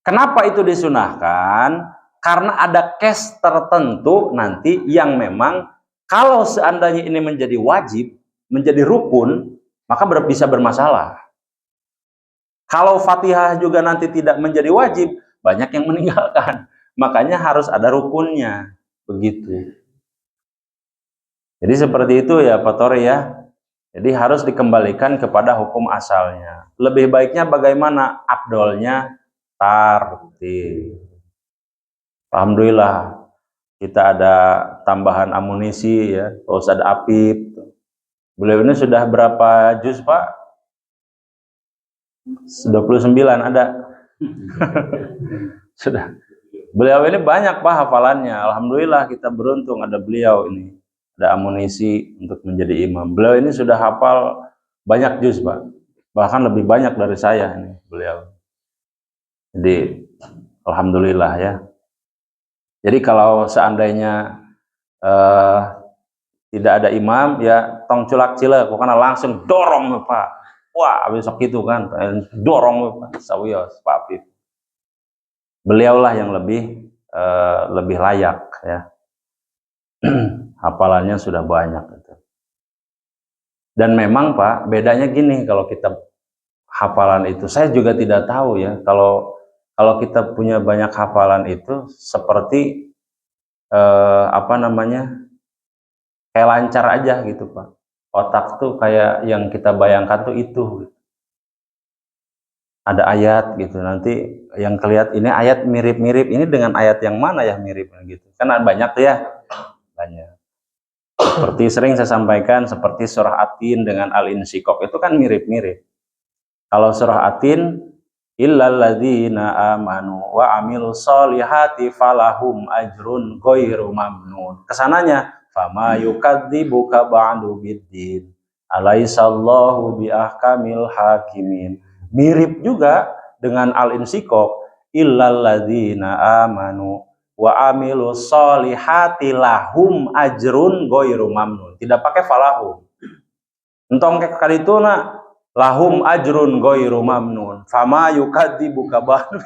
Kenapa itu disunahkan? Karena ada case tertentu nanti yang memang kalau seandainya ini menjadi wajib, menjadi rukun, maka bisa bermasalah. Kalau Fatihah juga nanti tidak menjadi wajib, banyak yang meninggalkan. Makanya harus ada rukunnya. Begitu. Jadi seperti itu ya Pak Tori ya. Jadi harus dikembalikan kepada hukum asalnya. Lebih baiknya bagaimana? Afdolnya tartil. Alhamdulillah kita ada tambahan amunisi ya, Ustaz Apip. Beliau ini sudah berapa juz Pak? 29 ada. Sudah. Beliau ini banyak Pak hafalannya. Alhamdulillah kita beruntung ada beliau ini. Ada amunisi untuk menjadi imam. Beliau ini sudah hafal banyak juz Pak. Bahkan lebih banyak dari saya ini beliau. Jadi alhamdulillah ya. Jadi kalau seandainya tidak ada imam, ya tong culak cilek, karena langsung dorong Pak. Wah, besok itu kan, dorong Pak. Sawios, Pak Afif. Beliaulah yang lebih layak ya. Hafalannya sudah banyak. Gitu. Dan memang Pak, bedanya gini kalau kita hafalan itu, saya juga tidak tahu ya. Kalau kita punya banyak hafalan itu seperti kayak lancar aja gitu Pak. Otak tuh kayak yang kita bayangkan tuh itu. Ada ayat gitu, nanti yang kelihatan ini ayat mirip-mirip, ini dengan ayat yang mana ya mirip gitu. Kan banyak tuh ya. Banyak. Seperti sering saya sampaikan, seperti surah Atin dengan Al-Insyikok itu kan mirip-mirip. Kalau surah Atin illalladzina amanu wa amilus solihati falahum ajrun ghairu mamnun. Kesananya fama yukadzibuka ba'du biddin alaisallahu biahkamil hakimin. Mirip juga dengan Al-Insyikok illalladzina amanu wa amilus solihati lahum ajrun ghairu mamnun. Tidak pakai falahum. Entong ke kali itu nak lahum ajrun ghairu mamnun fama yukadzibuka ba'du.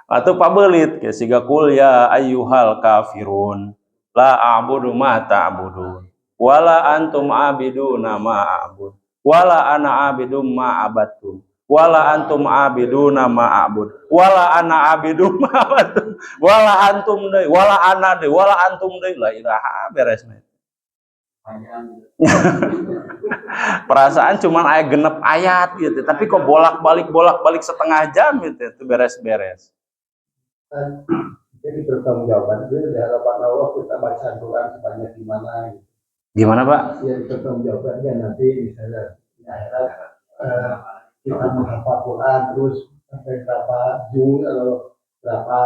Atau Pak Belit kayak siga kul ya ayyuhal kafirun la a'budu ma ta'budun wala antum abiduna ma a'bud wala ana abidum ma abattum wala antum abiduna ma a'bud wala ana abidum ma abattum wala antum deui wala ana deui wala antum deui. La ilaha beres. Perasaan cuman ayat genep ayat gitu, tapi kok bolak-balik setengah jam gitu, itu beres-beres. Jadi pertanggungjawaban itu di hadapan Allah kita baca Quran sebanyak gimana gitu. Gimana Pak? Ya pertanggungjawabannya nanti misalnya di akhirat kita menghafal Quran terus sampai berapa juz atau berapa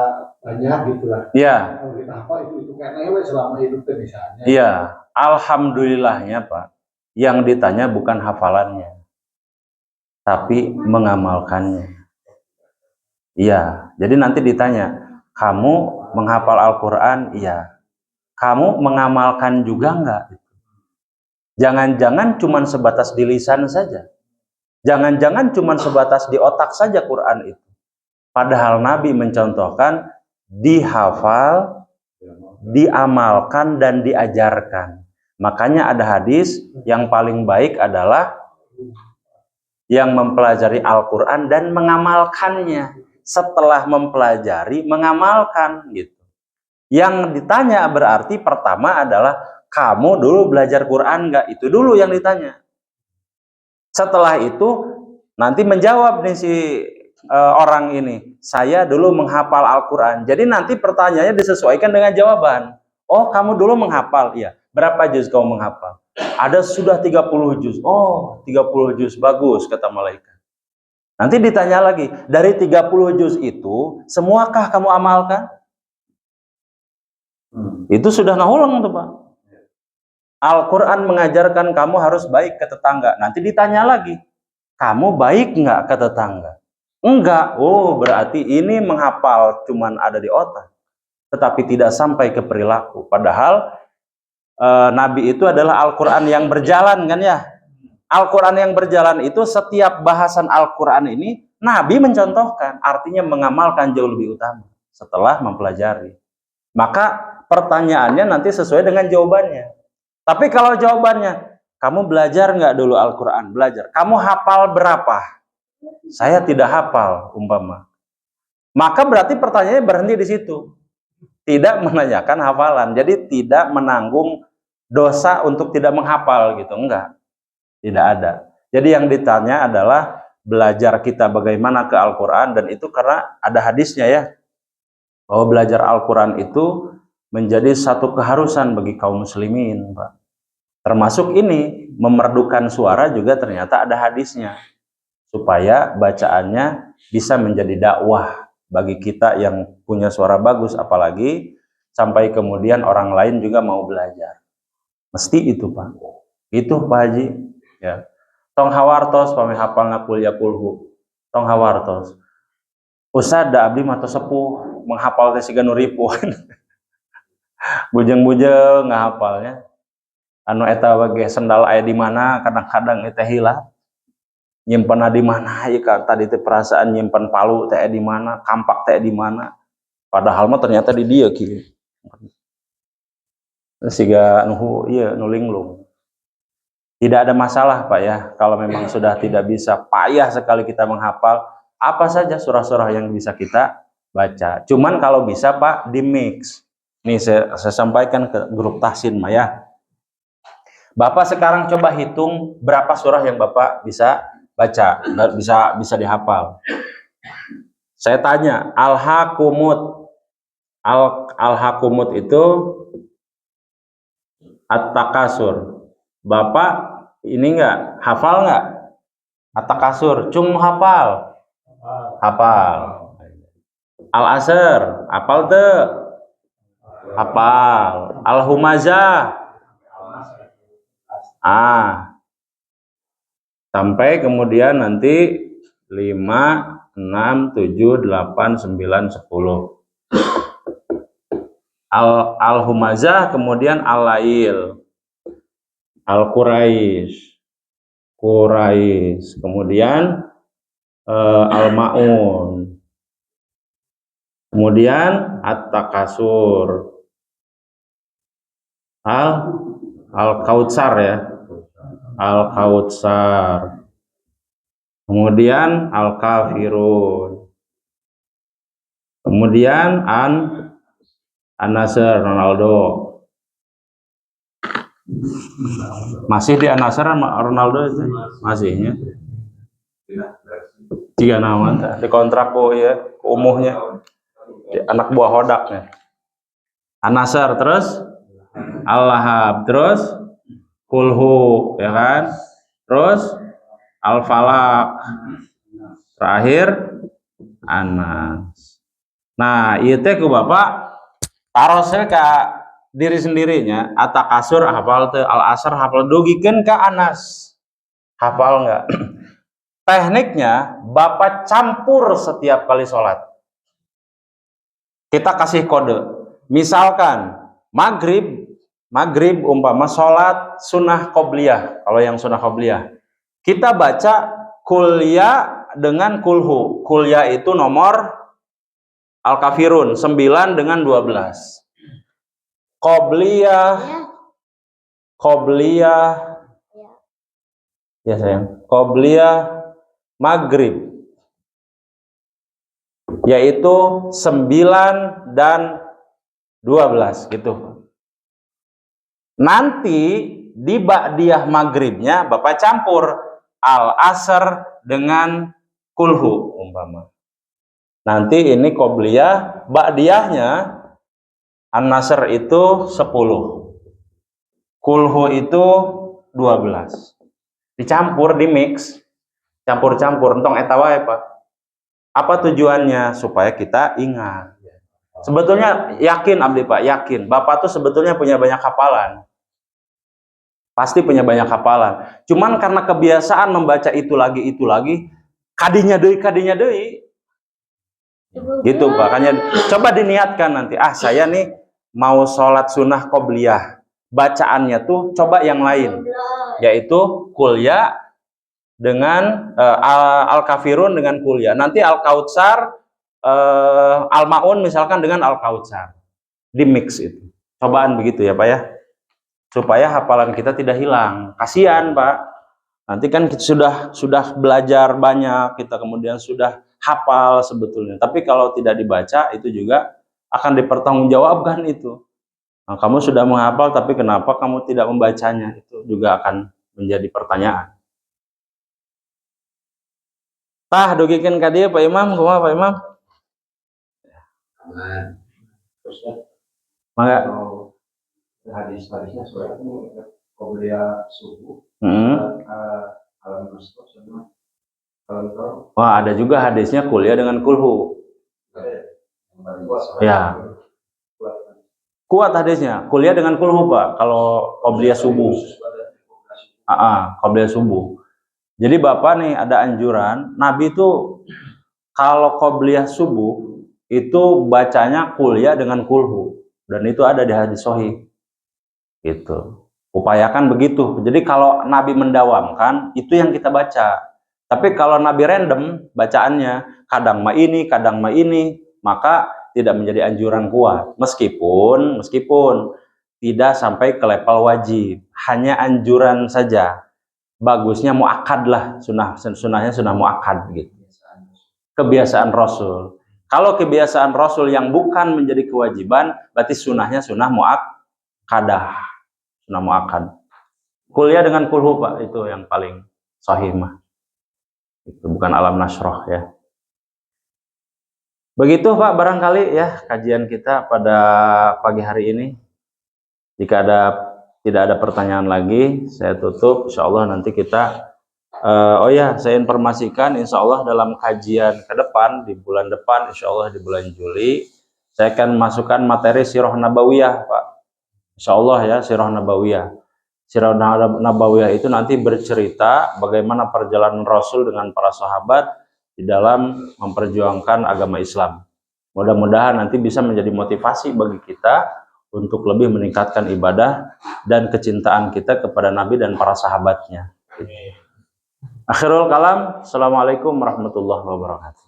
banyak gitulah. Iya. Kalau kita hafal itu karena selama hidup itu misalnya. Iya. Alhamdulillahnya Pak, yang ditanya bukan hafalannya, tapi mengamalkannya. Iya, jadi nanti ditanya, kamu menghafal Al-Quran? Iya. Kamu mengamalkan juga enggak? Jangan-jangan cuma sebatas di lisan saja. Jangan-jangan cuma sebatas di otak saja Quran itu. Padahal Nabi mencontohkan dihafal, diamalkan, dan diajarkan. Makanya ada hadis yang paling baik adalah yang mempelajari Al-Quran dan mengamalkannya. setelah mempelajari mengamalkan gitu. Yang ditanya berarti pertama adalah kamu dulu belajar Quran nggak? Itu dulu yang ditanya. Setelah itu nanti menjawab nih si orang ini, saya dulu menghafal Al-Quran. Jadi nanti pertanyaannya disesuaikan dengan jawaban. Oh, kamu dulu menghafal? Iya. Berapa juz kamu menghafal? Ada sudah 30 juz. Oh, 30 juz. Bagus, kata malaikat. Nanti ditanya lagi, dari 30 juz itu, semuakah kamu amalkan? Itu sudah nahulang tuh Pak. Al-Quran mengajarkan kamu harus baik ke tetangga. Nanti ditanya lagi, kamu baik nggak ke tetangga? Enggak. Oh, berarti ini menghafal cuman ada di otak, tetapi tidak sampai ke perilaku. Padahal Nabi itu adalah Al-Quran yang berjalan kan ya. Al-Quran yang berjalan itu setiap bahasan Al-Quran ini Nabi mencontohkan, artinya mengamalkan jauh lebih utama setelah mempelajari. Maka pertanyaannya nanti sesuai dengan jawabannya. Tapi kalau jawabannya, kamu belajar nggak dulu Al-Quran? Belajar. Kamu hafal berapa? Saya tidak hafal, umpama. Maka berarti pertanyaannya berhenti di situ. Tidak menanyakan hafalan. Jadi tidak menanggung dosa untuk tidak menghafal gitu. Enggak. Tidak ada. Jadi yang ditanya adalah belajar kita bagaimana ke Al-Quran, dan itu karena ada hadisnya ya. Bahwa belajar Al-Quran itu menjadi satu keharusan bagi kaum muslimin, Pak. Termasuk ini, memerdukan suara juga ternyata ada hadisnya. Supaya bacaannya bisa menjadi dakwah bagi kita yang punya suara bagus, apalagi sampai kemudian orang lain juga mau belajar. Mesti itu Pak. Itu Pak Haji. Ya. Tong hawartos pami hafalna kul ya kulhu. Tong hawartos. Usada abdi mah sepuh menghafal teh siga nu ripuan. Bujeng-bujeng ngahafalnya. Anu eta bage sendal aya di mana, kadang-kadang teh hilap. Nyimpen di mana ya kan, tadi teh perasaan nyimpen palu teh di mana, kampak teh di mana. Padahal mah ternyata di dia kieu. Siga nu ieu nu linglung. Tidak ada masalah Pak ya, kalau memang sudah tidak bisa, payah sekali kita menghafal, apa saja surah-surah yang bisa kita baca. Cuman kalau bisa Pak, di mix. Nih saya sampaikan ke grup tahsin Mah ya. Bapak sekarang coba hitung berapa surah yang Bapak bisa baca, bisa dihafal. Saya tanya, Al-Hakumut. Al-Hakumut itu At-Takasur. Bapak ini enggak hafal enggak? At-Takasur, cung hafal. Hafal. Al-Asr, hafal tuh. Hafal. Al-Humazah. Sampai kemudian nanti 5, 6, 7, 8, 9, 10. Al-Humazah, kemudian Al-Lail, Al-Quraisy, kemudian Al-Ma'un, kemudian At-Takasur, Al-Kautsar ya, Al-Kautsar, kemudian Al-Kafirun, kemudian An-Nasr, Ronaldo. Masih di An-Nasr Ronaldo itu? Masihnya. Tiga nama dikontrak ya, umuhnya anak buah hodaknya. An-Nasr, terus Al-Lahab, terus Kulhu ya kan, terus Al-Falaq, terakhir Anas. Nah itu ku Bapak tarosnya ke diri sendirinya. At-Takasur hafal teh, Al-Asr hafal, dugikeun ka Anas hafal enggak? Tekniknya Bapak campur setiap kali sholat. Kita kasih kode. Misalkan maghrib umpama sholat sunnah qobliyah. Kalau yang sunnah qobliyah, kita baca kulya dengan kulhu. Kulya itu nomor Al-Kafirun 9 dengan 12. Qobliyah ya sayang, qobliyah maghrib yaitu 9 dan 12 gitu. Nanti di ba'diyah maghribnya Bapak campur al-asr dengan kulhu umpama. Nanti ini qobliyah, ba'diyahnya an-nasr itu 10. Kulhu itu 12. Dicampur, di mix, campur-campur, entong eta wae, Pak. Apa tujuannya? Supaya kita ingat. Sebetulnya yakin abdi Pak, yakin. Bapak tuh sebetulnya punya banyak hafalan. Pasti punya banyak hafalan. Cuman karena kebiasaan membaca itu lagi, kadinya deui. Gitu Pak. Makanya coba diniatkan nanti. Saya nih mau sholat sunnah qobliyah. Bacaannya tuh coba yang lain. Yaitu kuliah dengan al-kafirun dengan kuliah. Nanti al-kautsar, al-maun misalkan dengan al-kautsar. Di mix itu. Cobaan begitu ya Pak ya. Supaya hafalan kita tidak hilang. Kasihan Pak. Nanti kan kita sudah belajar banyak, kita kemudian sudah hafal sebetulnya. Tapi kalau tidak dibaca itu juga akan dipertanggungjawabkan itu. Nah, kamu sudah menghafal tapi kenapa kamu tidak membacanya? Itu juga akan menjadi pertanyaan. Tah dugikeun ka dieu Pak Imam, kumaha Pak Imam? Mangga. Hadis-hadisnya surat ini qobliyah subuh. Wah, ada juga hadisnya kuliah dengan kulhu. Ya. Kuat hadisnya, kuliah dengan kulhu Pak, kalau qobliyah subuh. Qobliyah subuh. Jadi Bapak nih ada anjuran, Nabi itu kalau qobliyah subuh itu bacanya kuliah dengan kulhu, dan itu ada di hadis sahih. Gitu. Upayakan begitu. Jadi kalau Nabi mendawamkan itu yang kita baca. Tapi kalau Nabi random bacaannya kadang ma ini, maka tidak menjadi anjuran kuat. Meskipun tidak sampai ke level wajib, hanya anjuran saja. Bagusnya muakkad lah, sunnahnya sunnah muakkad gitu. Kebiasaan Rasul. Kalau kebiasaan Rasul yang bukan menjadi kewajiban, berarti sunnahnya sunnah muakkadah, sunnah muakkad. Kuliah dengan kulhu Pak, itu yang paling sahih mah. Itu bukan alam nasroh ya. Begitu Pak barangkali ya kajian kita pada pagi hari ini. Jika tidak ada pertanyaan lagi, saya tutup. Insya Allah nanti kita, saya informasikan insya Allah dalam kajian ke depan, di bulan depan, insya Allah di bulan Juli, saya akan masukkan materi Sirah Nabawiyah Pak. Insya Allah ya, Sirah Nabawiyah. Sirah Nabawiyah itu nanti bercerita bagaimana perjalanan Rasul dengan para sahabat di dalam memperjuangkan agama Islam. Mudah-mudahan nanti bisa menjadi motivasi bagi kita untuk lebih meningkatkan ibadah dan kecintaan kita kepada Nabi dan para sahabatnya. Akhirul kalam, Assalamualaikum warahmatullahi wabarakatuh.